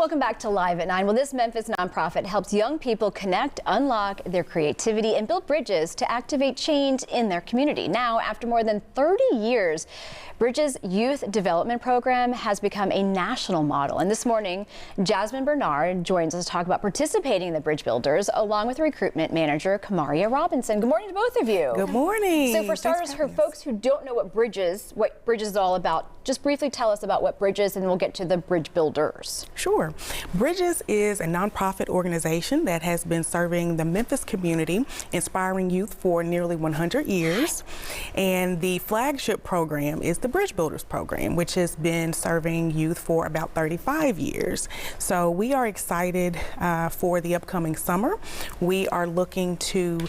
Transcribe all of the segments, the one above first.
Welcome back to Live at 9. Well, this Memphis nonprofit helps young people connect, unlock their creativity, and build bridges to activate change in their community. Now, after more than 30 years, Bridges Youth Development Program has become a national model. And this morning, Jasmine Bernard joins us to talk about participating in the Bridge Builders, along with recruitment manager Kamaria Robinson. Good morning to both of you. Good morning. So for starters, for folks who don't know what Bridges is all about, just briefly tell us about what Bridges, and we'll get to the Bridge Builders. Sure. Bridges is a nonprofit organization that has been serving the Memphis community, inspiring youth for nearly 100 years. And the flagship program is the Bridge Builders program, which has been serving youth for about 35 years. So we are excited for the upcoming summer. We are looking to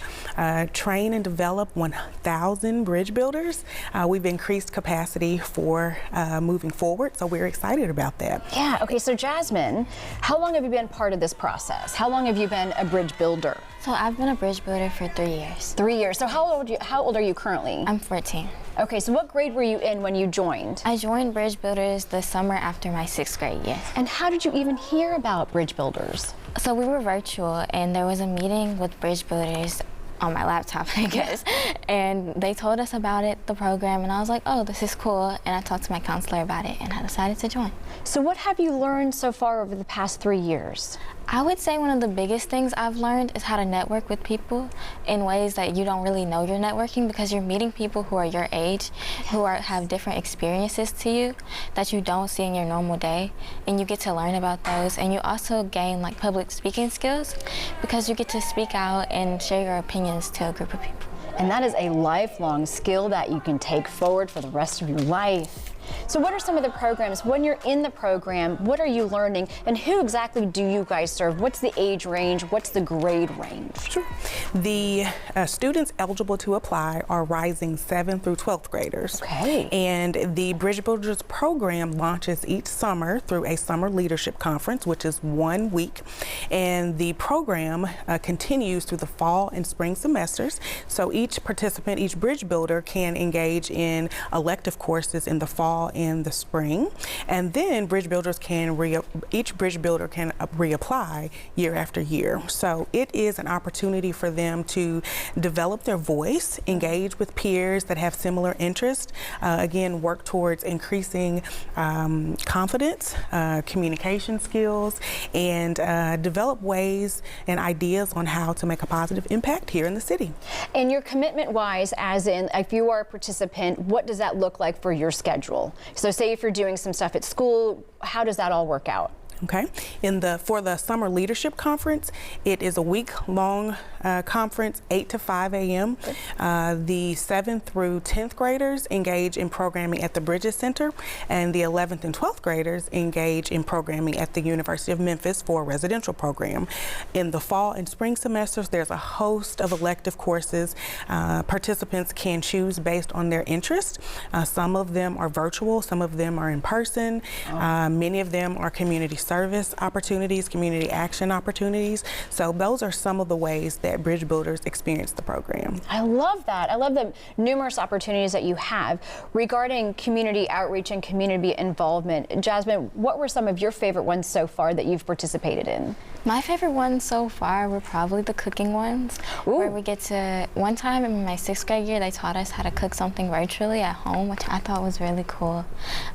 train and develop 1,000 bridge builders. We've increased capacity for moving forward, so we're excited about that. Yeah, okay, so Jasmine, how long have you been part of this process? How long have you been a bridge builder? So I've been a bridge builder for 3 years. 3 years. So how old are you currently? I'm 14. Okay, so what grade were you in when you joined? I joined Bridge Builders the summer after my 6th grade year. And how did you even hear about Bridge Builders? So we were virtual, and there was a meeting with Bridge Builders on my laptop, I guess, and they told us about it, the program, and I was like, oh, this is cool, and I talked to my counselor about it, and I decided to join. So what have you learned so far over the past 3 years? I would say one of the biggest things I've learned is how to network with people in ways that you don't really know you're networking, because you're meeting people who are your age, who have different experiences to you that you don't see in your normal day, and you get to learn about those. And you also gain like public speaking skills, because you get to speak out and share your opinions to a group of people. And that is a lifelong skill that you can take forward for the rest of your life. So what are some of the programs? When you're in the program, what are you learning, and who exactly do you guys serve? What's the age range? What's the grade range? Sure. The students eligible to apply are rising 7th through 12th graders. Okay. And the Bridge Builders program launches each summer through a summer leadership conference, which is 1 week. And the program continues through the fall and spring semesters. So each participant, each bridge builder can engage in elective courses in the fall and the spring, and then bridge builders each bridge builder can reapply year after year. So it is an opportunity for them to develop their voice, engage with peers that have similar interests, again, work towards increasing confidence, communication skills, and develop ways and ideas on how to make a positive impact here in the city. And your commitment wise, as in if you are a participant, what does that look like for your schedule? So say if you're doing some stuff at school, how does that all work out? Okay. For the Summer Leadership Conference, it is a week-long conference, 8 to 5 a.m. The 7th through 10th graders engage in programming at the Bridges Center, and the 11th and 12th graders engage in programming at the University of Memphis for a residential program. In the fall and spring semesters, there's a host of elective courses. Participants can choose based on their interest. Some of them are virtual, some of them are in person. Many of them are community service opportunities, community action opportunities. So those are some of the ways that Bridge Builders experience the program. I love that. I love the numerous opportunities that you have regarding community outreach and community involvement. Jasmine, what were some of your favorite ones so far that you've participated in? My favorite ones so far were probably the cooking ones. Ooh. Where we get to, one time in my 6th grade year, they taught us how to cook something virtually at home, which I thought was really cool.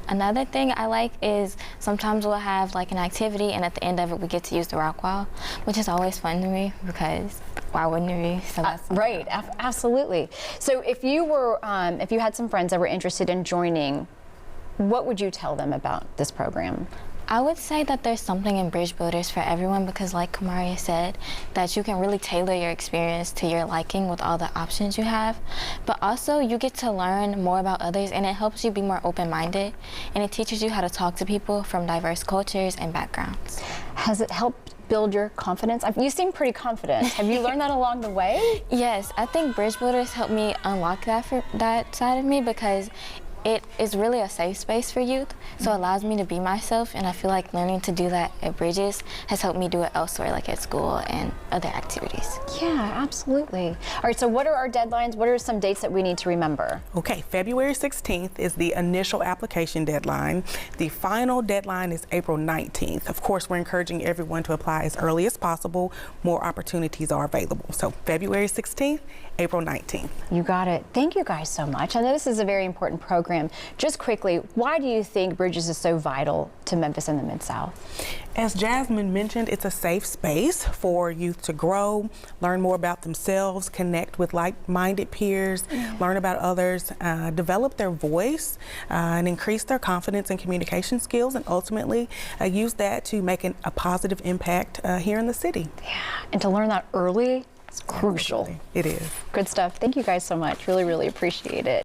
Another thing I like is sometimes we'll have like an activity, and at the end of it we get to use the rock wall, which is always fun to me, because why wouldn't it be? So that's right, absolutely. So if you were, if you had some friends that were interested in joining, what would you tell them about this program? I would say that there's something in Bridge Builders for everyone, because like Kamaria said, that you can really tailor your experience to your liking with all the options you have. But also you get to learn more about others, and it helps you be more open-minded, and it teaches you how to talk to people from diverse cultures and backgrounds. Has it helped build your confidence? You seem pretty confident. Have you learned that along the way? Yes, I think Bridge Builders helped me unlock that side of me, because it is really a safe space for youth, so it allows me to be myself, and I feel like learning to do that at Bridges has helped me do it elsewhere, like at school and other activities. Yeah, absolutely. All right, so what are our deadlines? What are some dates that we need to remember? Okay, February 16th is the initial application deadline. The final deadline is April 19th. Of course, we're encouraging everyone to apply as early as possible. More opportunities are available. So February 16th, April 19th. You got it. Thank you guys so much. I know this is a very important program. Just quickly, why do you think Bridges is so vital to Memphis and the Mid-South? As Jasmine mentioned, it's a safe space for youth to grow, learn more about themselves, connect with like-minded peers, learn about others, develop their voice, and increase their confidence and communication skills, and ultimately use that to make a positive impact here in the city. Yeah, and to learn that early is crucial. It is. Good stuff. Thank you guys so much. Really, really appreciate it.